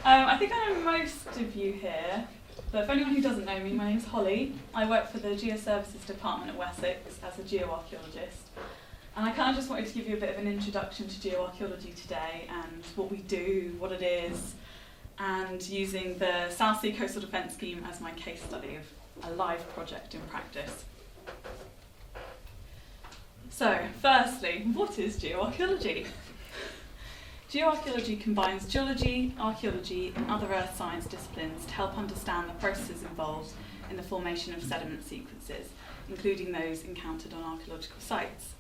I think I know most of you here, but for anyone who doesn't know me, my name's Holly. I work for the Geoservices Department at Wessex as a geoarchaeologist. And I kind of just wanted to give you a bit of an introduction to geoarchaeology today and what we do, what it is, and using the South Sea Coastal Defence Scheme as my case study of a live project in practice. So, firstly, what is geoarchaeology? Geoarchaeology combines geology, archaeology and other earth science disciplines to help understand the processes involved in the formation of sediment sequences, including those encountered on archaeological sites.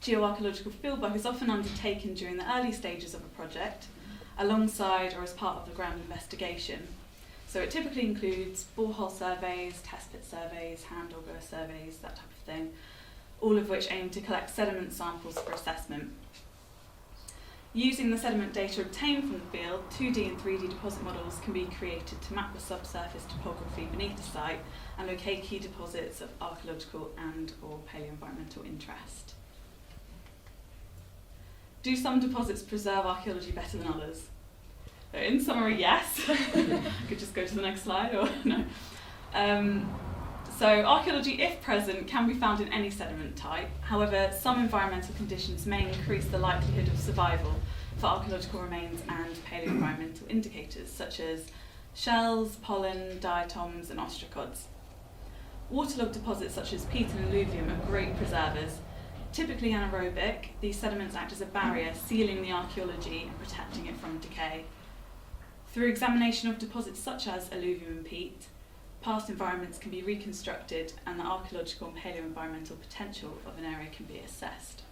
Geoarchaeological fieldwork is often undertaken during the early stages of a project, alongside or as part of the ground investigation. So it typically includes borehole surveys, test pit surveys, hand auger surveys, that type of thing, all of which aim to collect sediment samples for assessment. Using the sediment data obtained from the field, 2D and 3D deposit models can be created to map the subsurface topography beneath the site and locate key deposits of archaeological and or paleoenvironmental interest. Do some deposits preserve archaeology better than others? So in summary, yes. I could just go to the next slide, or no. So archaeology, if present, can be found in any sediment type. However, some environmental conditions may increase the likelihood of survival for archaeological remains and paleoenvironmental indicators, such as shells, pollen, diatoms, and ostracods. Waterlogged deposits such as peat and alluvium are great preservers. Typically anaerobic, these sediments act as a barrier, sealing the archaeology and protecting it from decay. Through examination of deposits such as alluvium and peat, past environments can be reconstructed and the archaeological and paleoenvironmental potential of an area can be assessed.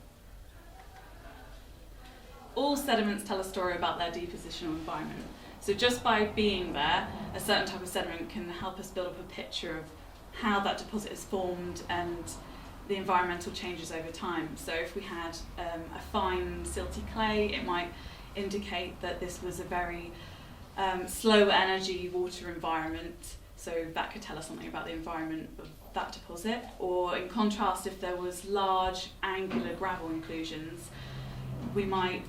All sediments tell a story about their depositional environment. So just by being there, a certain type of sediment can help us build up a picture of how that deposit is formed and the environmental changes over time. So if we had a fine silty clay, it might indicate that this was a very slow energy water environment, so that could tell us something about the environment of that deposit. Or in contrast, if there was large angular gravel inclusions, we might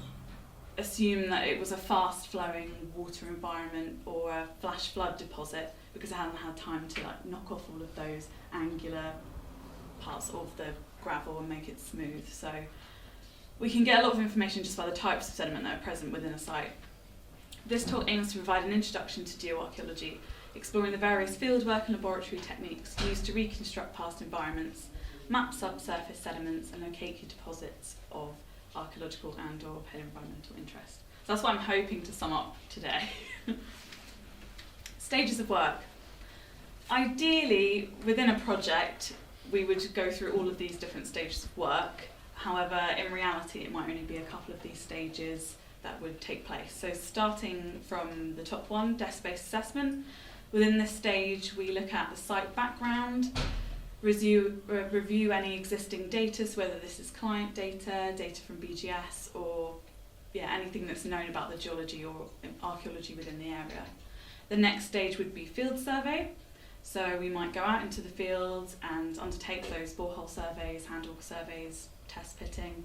assume that it was a fast flowing water environment or a flash flood deposit because it hadn't had time to knock off all of those angular parts of the gravel and make it smooth. So we can get a lot of information just by the types of sediment that are present within a site. This talk aims to provide an introduction to geoarchaeology, exploring the various fieldwork and laboratory techniques used to reconstruct past environments, map subsurface sediments and locate key deposits of archaeological and or paleoenvironmental interest. So that's what I'm hoping to sum up today. Stages of work. Ideally, within a project, we would go through all of these different stages of work. However, in reality, it might only be a couple of these stages that would take place. So starting from the top one, desk-based assessment. Within this stage, we look at the site background, review any existing data, so whether this is client data, data from BGS, or anything that's known about the geology or archaeology within the area. The next stage would be field survey. So we might go out into the field and undertake those borehole surveys, hand auger surveys, test pitting,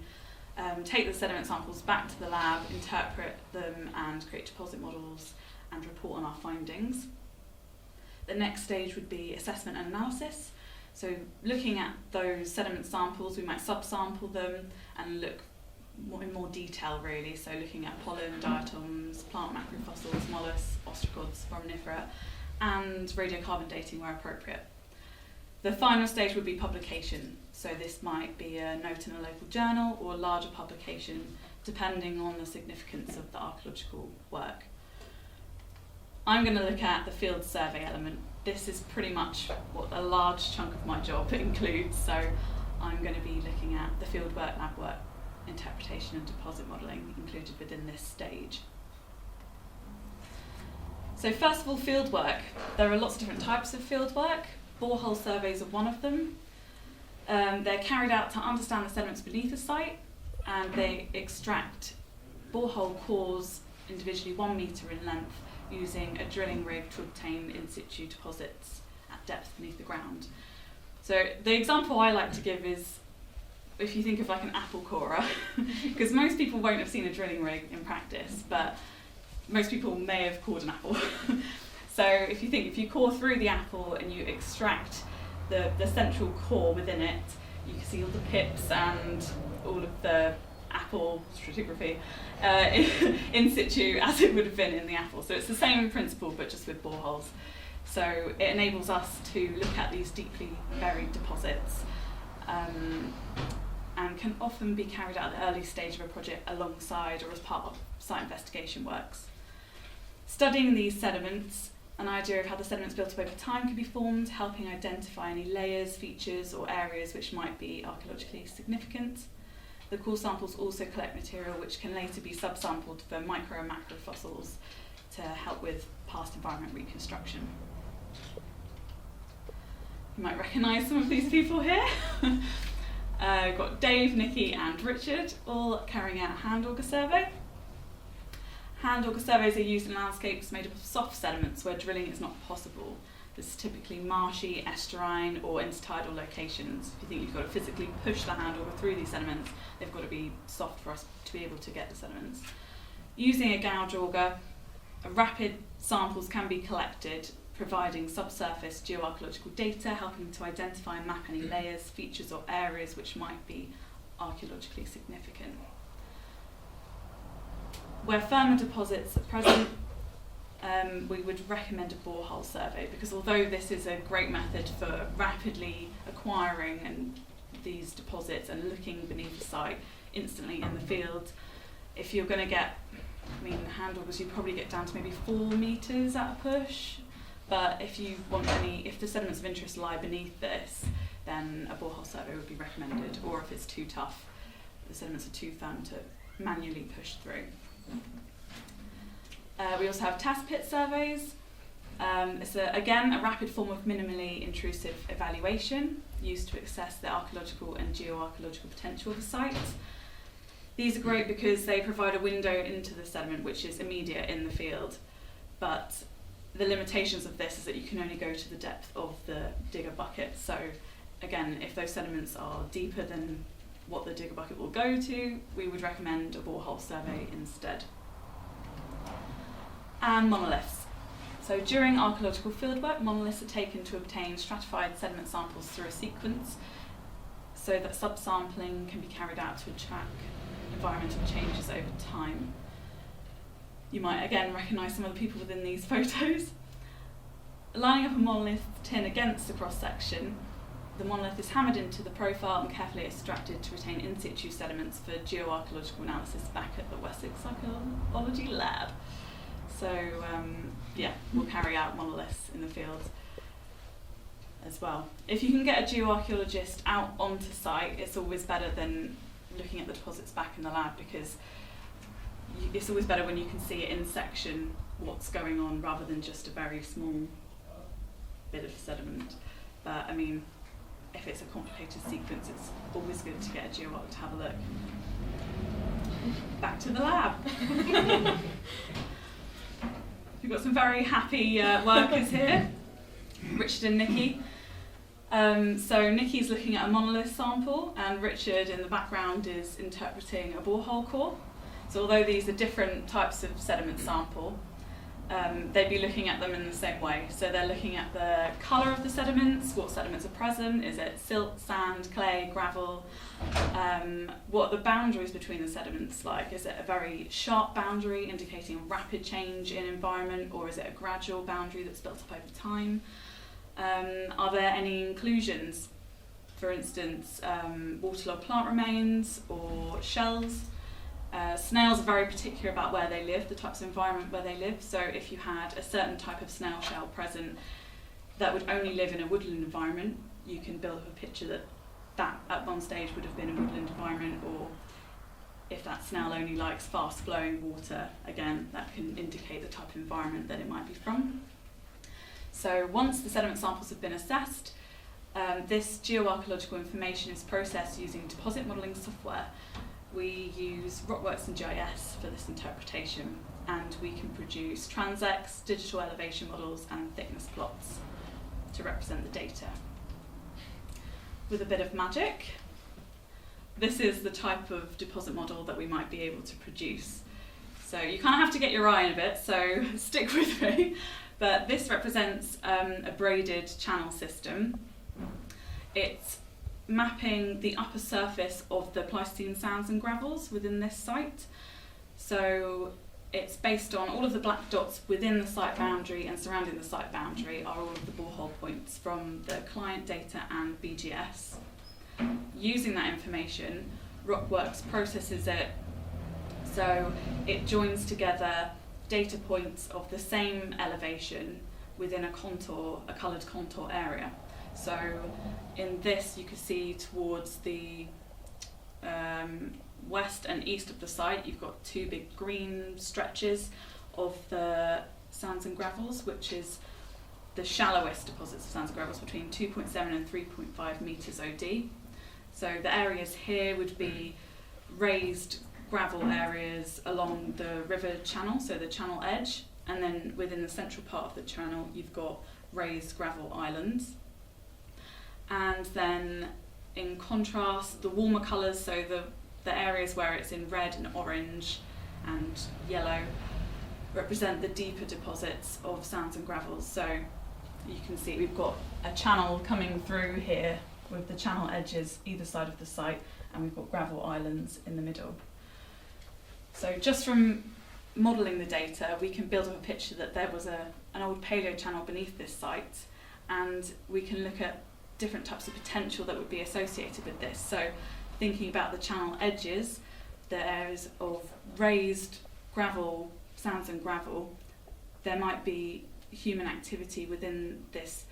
take the sediment samples back to the lab, interpret them and create deposit models and report on our findings. The next stage would be assessment and analysis. So looking at those sediment samples, we might subsample them and look in more detail really. So looking at pollen, diatoms, plant macrofossils, mollusks, ostracods, foraminifera, and radiocarbon dating where appropriate. The final stage would be publication. So this might be a note in a local journal or a larger publication, depending on the significance of the archaeological work. I'm going to look at the field survey element. This is pretty much what a large chunk of my job includes. So I'm going to be looking at the field work, lab work, interpretation and deposit modelling included within this stage. So first of all, field work. There are lots of different types of field work. Borehole surveys are one of them. They're carried out to understand the sediments beneath the site, and they extract borehole cores individually 1 metre in length using a drilling rig to obtain in situ deposits at depth beneath the ground. So the example I like to give is if you think of like an apple corer, because most people won't have seen a drilling rig in practice, but most people may have cored an apple. So if you core through the apple and you extract the central core within it, you can see all the pips and all of the apple stratigraphy in situ as it would have been in the apple. So it's the same principle but just with boreholes. So it enables us to look at these deeply buried deposits and can often be carried out at the early stage of a project alongside or as part of site investigation works. Studying these sediments, an idea of how the sediments built up over time can be formed, helping identify any layers, features or areas which might be archaeologically significant. The core samples also collect material which can later be subsampled for micro and macro fossils to help with past environment reconstruction. You might recognise some of these people here. We've got Dave, Nikki and Richard all carrying out a hand auger survey. Hand auger surveys are used in landscapes made up of soft sediments where drilling is not possible. This is typically marshy, estuarine or intertidal locations. If you think you've got to physically push the hand auger through these sediments, they've got to be soft for us to be able to get the sediments. Using a gouge auger, rapid samples can be collected, providing subsurface geoarchaeological data, helping to identify and map any layers, features or areas which might be archaeologically significant. Where firmer deposits are present, we would recommend a borehole survey, because although this is a great method for rapidly acquiring these deposits and looking beneath the site instantly in the field, if you're going to get, hand augers, you probably get down to maybe 4 metres at a push. But if the sediments of interest lie beneath this, then a borehole survey would be recommended, or if it's too tough, the sediments are too firm to manually push through. We also have task pit surveys. It's again a rapid form of minimally intrusive evaluation used to assess the archaeological and geoarchaeological potential of the site. These are great because they provide a window into the sediment which is immediate in the field, but the limitations of this is that you can only go to the depth of the digger bucket. So again, if those sediments are deeper than what the digger bucket will go to, we would recommend a borehole survey instead. And monoliths. So during archaeological fieldwork, monoliths are taken to obtain stratified sediment samples through a sequence so that subsampling can be carried out to track environmental changes over time. You might again recognise some of the people within these photos. Lining up a monolith tin against the cross-section, the monolith is hammered into the profile and carefully extracted to retain in situ sediments for geoarchaeological analysis back at the Wessex Archaeology Lab. So we'll carry out monoliths in the field as well. If you can get a geoarchaeologist out onto site, it's always better than looking at the deposits back in the lab, because it's always better when you can see it in section what's going on rather than just a very small bit of sediment. But if it's a complicated sequence, it's always good to get a geoarch to have a look. Back to the lab. We've got some very happy workers here, Richard and Nikki. So Nikki's looking at a monolith sample, and Richard in the background is interpreting a borehole core. So although these are different types of sediment sample, they'd be looking at them in the same way. So they're looking at the colour of the sediments, what sediments are present, is it silt, sand, clay, gravel, what are the boundaries between the sediments like? Is it a very sharp boundary indicating a rapid change in environment, or is it a gradual boundary that's built up over time? Are there any inclusions, for instance, waterlogged plant remains or shells? Snails are very particular about where they live, the types of environment where they live. So if you had a certain type of snail shell present that would only live in a woodland environment, you can build up a picture that at one stage would have been a woodland environment, or if that snail only likes fast flowing water, again, that can indicate the type of environment that it might be from. So once the sediment samples have been assessed, this geoarchaeological information is processed using deposit modelling software. We use Rockworks and GIS for this interpretation, and we can produce transects, digital elevation models and thickness plots to represent the data. With a bit of magic, this is the type of deposit model that we might be able to produce. So you kind of have to get your eye in a bit, so stick with me. But this represents a braided channel system. It's mapping the upper surface of the Pleistocene sands and gravels within this site. So it's based on all of the black dots within the site boundary and surrounding the site boundary are all of the borehole points from the client data and BGS. Using that information, Rockworks processes it, so it joins together data points of the same elevation within a coloured contour area. So in this you can see towards the west and east of the site you've got two big green stretches of the sands and gravels, which is the shallowest deposits of sands and gravels, between 2.7 and 3.5 metres OD. So the areas here would be raised gravel areas along the river channel, so the channel edge, and then within the central part of the channel you've got raised gravel islands. And then in contrast, the warmer colours, so the areas where it's in red and orange and yellow, represent the deeper deposits of sands and gravels. So you can see we've got a channel coming through here with the channel edges either side of the site, and we've got gravel islands in the middle. So just from modelling the data, we can build up a picture that there was an old paleo channel beneath this site, and we can look at different types of potential that would be associated with this. So thinking about the channel edges, the areas of raised gravel, sands and gravel, there might be human activity within this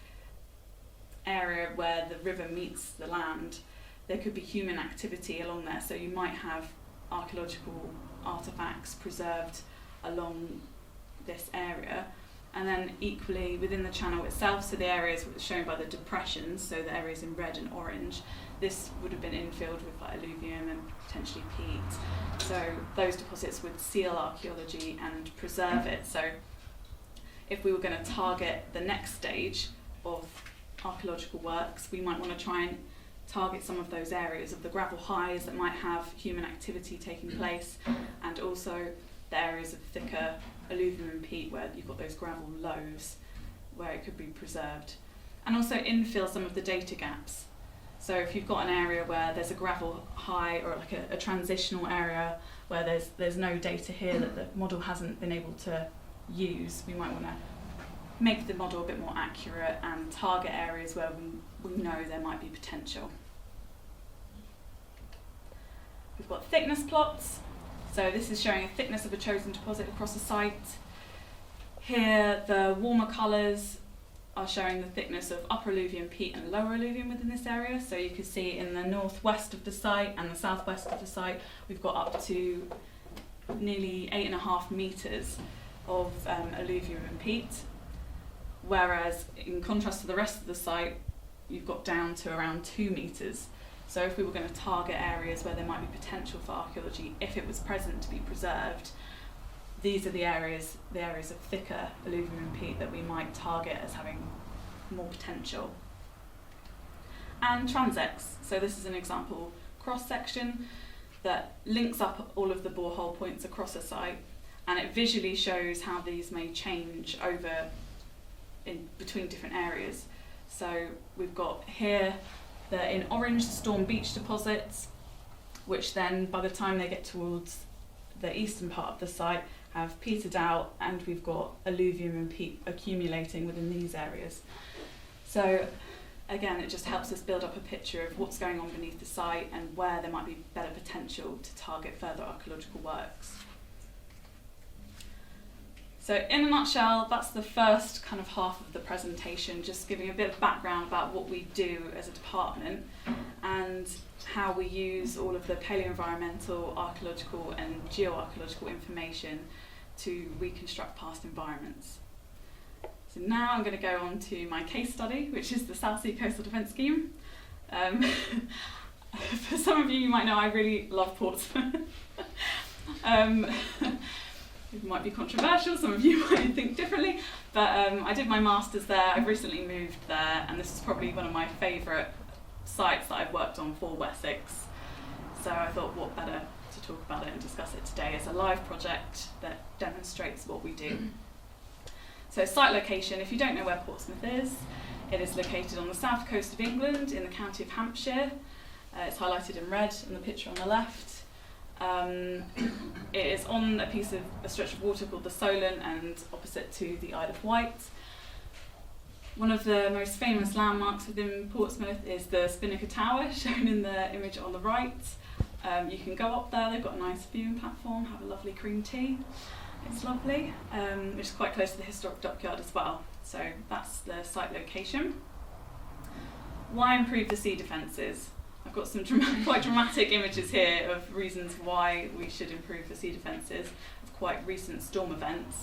area where the river meets the land. There could be human activity along there, so you might have archaeological artefacts preserved along this area. And then equally within the channel itself, so the areas shown by the depressions, so the areas in red and orange, this would have been infilled with like alluvium and potentially peat. So those deposits would seal archaeology and preserve it. So if we were going to target the next stage of archaeological works, we might want to try and target some of those areas of the gravel highs that might have human activity taking place, and also the areas of thicker alluvium and peat where you've got those gravel lows where it could be preserved, and also infill some of the data gaps. So if you've got an area where there's a gravel high or like a transitional area where there's no data here that the model hasn't been able to use, we might want to make the model a bit more accurate and target areas where we know there might be potential. We've got thickness plots. So this is showing a thickness of a chosen deposit across a site. Here the warmer colours are showing the thickness of upper alluvium peat and lower alluvium within this area. So you can see in the northwest of the site and the southwest of the site we've got up to nearly 8.5 metres of alluvium and peat, whereas in contrast to the rest of the site you've got down to around 2 metres. So if we were going to target areas where there might be potential for archaeology, if it was present to be preserved, these are the areas of thicker alluvium and peat that we might target as having more potential. And transects. So this is an example cross-section that links up all of the borehole points across a site, and it visually shows how these may change over in between different areas. So we've got here in orange Storm Beach deposits, which then by the time they get towards the eastern part of the site have petered out, and we've got alluvium and peat accumulating within these areas. So again, it just helps us build up a picture of what's going on beneath the site and where there might be better potential to target further archaeological works. So in a nutshell, that's the first kind of half of the presentation, just giving a bit of background about what we do as a department and how we use all of the paleoenvironmental, archaeological and geoarchaeological information to reconstruct past environments. So now I'm going to go on to my case study, which is the South Sea Coastal Defence Scheme. For some of you might know I really love Portsmouth. It might be controversial, some of you might think differently, but I did my master's there. I've recently moved there, and this is probably one of my favourite sites that I've worked on for Wessex. So I thought, what better to talk about it and discuss it today as a live project that demonstrates what we do. So site location, if you don't know where Portsmouth is, it is located on the south coast of England in the county of Hampshire. It's highlighted in red in the picture on the left. It is on a stretch of water called the Solent and opposite to the Isle of Wight. One of the most famous landmarks within Portsmouth is the Spinnaker Tower, shown in the image on the right. You can go up there, they've got a nice viewing platform, have a lovely cream tea. It's lovely, which is quite close to the historic dockyard as well. So that's the site location. Why improve the sea defences? I've got some quite dramatic images here of reasons why we should improve the sea defences of quite recent storm events.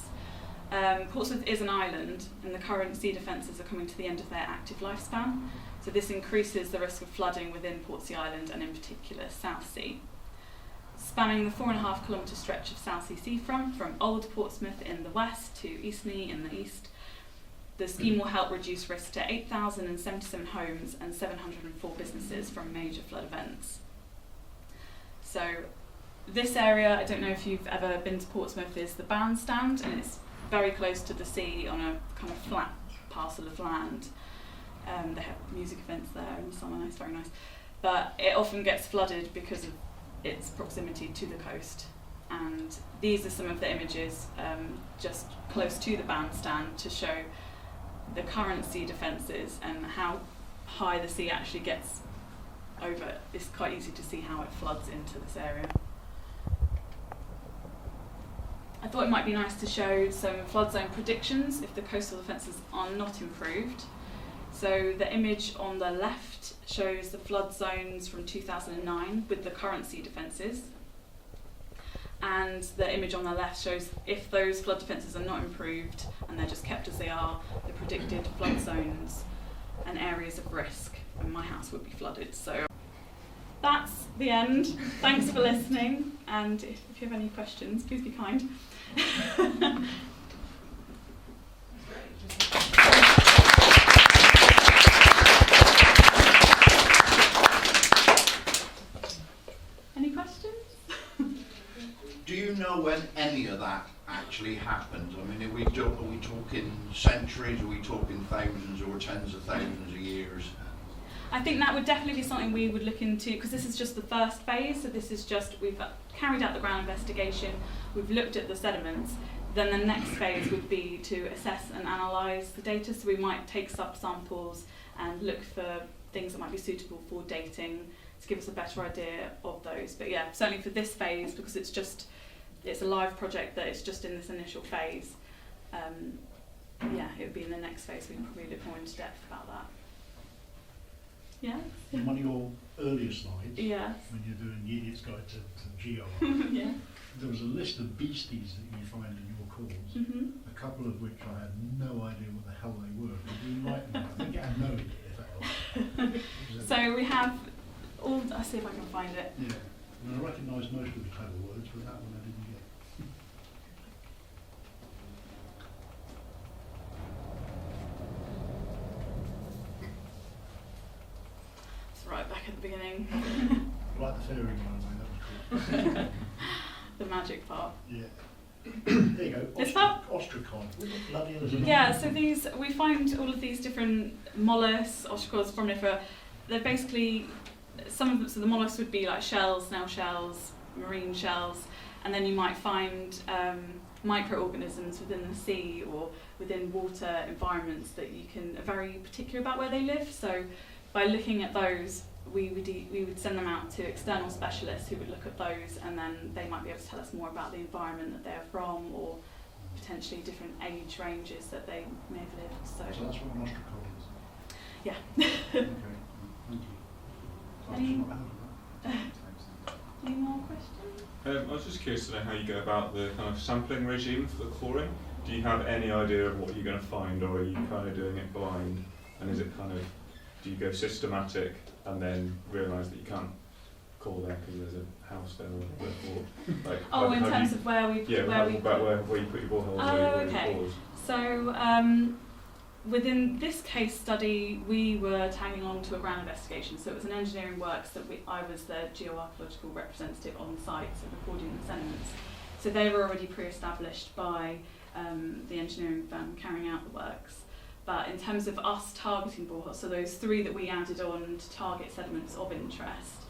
Portsmouth is an island, and the current sea defences are coming to the end of their active lifespan. So this increases the risk of flooding within Portsea Island and in particular Southsea. Spanning the 4.5 kilometre stretch of Southsea seafront from Old Portsmouth in the west to Eastney in the east, the scheme will help reduce risk to 8,077 homes and 704 businesses from major flood events. So this area, I don't know if you've ever been to Portsmouth, is the bandstand, and it's very close to the sea on a kind of flat parcel of land. They have music events there in the summer, it's very nice. But it often gets flooded because of its proximity to the coast. And these are some of the images just close to the bandstand to show the current sea defences and how high the sea actually gets over. It's quite easy to see how it floods into this area. I thought it might be nice to show some flood zone predictions if the coastal defences are not improved. So the image on the left shows the flood zones from 2009 with the current sea defences. And the image on the left shows if those flood defences are not improved and they're just kept as they are, the predicted flood zones and areas of risk, and my house would be flooded. So that's the end. Thanks for listening, and if you have any questions, please be kind. Any questions? Do you know when any of that actually happened? I mean, are we talking centuries, are we talking thousands or tens of thousands of years? I think that would definitely be something we would look into, because this is just the first phase, so this is just, we've carried out the ground investigation, we've looked at the sediments, then the next phase would be to assess and analyse the data, so we might take subsamples and look for things that might be suitable for dating to give us a better idea of those. But yeah, certainly for this phase, because it's a live project that it's just in this initial phase, yeah, it would be in the next phase we can probably look more into depth about that. Yeah. In one of your earlier slides, yes, when you're doing the Idiot's Guide to GR, yeah, there was a list of beasties that you find in your calls, a couple of which I had no idea what the hell they were. Could you enlighten me? I think I had no idea if that helps. So we have all, I'll see if I can find it. Yeah, and I recognise most of the clever words, but that one I didn't get. It's right back at the beginning. Like the fairy one, that was cool. The magic part. Yeah. There you go. This part? Ostracon. Bloody hell, is it not? Yeah, so we find all of these different mollusks, ostracods, foraminifera. They're basically, some of them, so the mollusks would be like shells, snail shells, marine shells, and then you might find microorganisms within the sea or within water environments that you are very particular about where they live. So by looking at those, we would send them out to external specialists who would look at those, and then they might be able to tell us more about the environment that they're from, or potentially different age ranges that they may have lived. So that's what an ostracon is? Yeah. Okay, thank you. Any- I've not heard of that. Any more questions? I was just curious to know how you go about the kind of sampling regime for the coring. Do you have any idea of what you're going to find, or are you kind of doing it blind? And is it kind of, do you go systematic and then realise that you can't call there because there's a house there, or like? Oh, in terms of where we where you put your boreholes. Oh, where you put okay. your bores. So within this case study, we were tagging along to a ground investigation. So it was an engineering works that I was the geoarchaeological representative on site, so recording the sediments. So they were already pre-established by the engineering firm carrying out the works. But in terms of us targeting boreholes, so those 3 that we added on to target sediments of interest,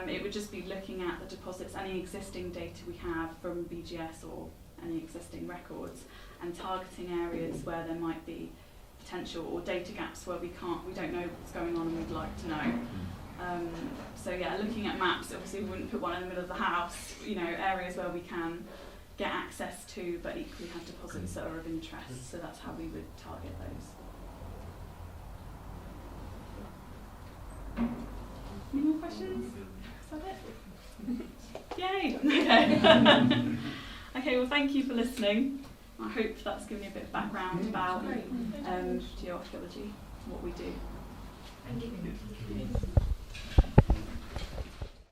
it would just be looking at the deposits, any existing data we have from BGS or any existing records, and targeting areas where there might be potential or data gaps where we don't know what's going on and we'd like to know. So yeah, looking at maps, obviously we wouldn't put one in the middle of the house, you know, areas where we can get access to but equally have deposits that are of interest, so that's how we would target those. Any more questions? Is that it? Yay! Okay. Okay, well thank you for listening. I hope that's given you a bit of background about geoarchaeology, what we do. Thank you.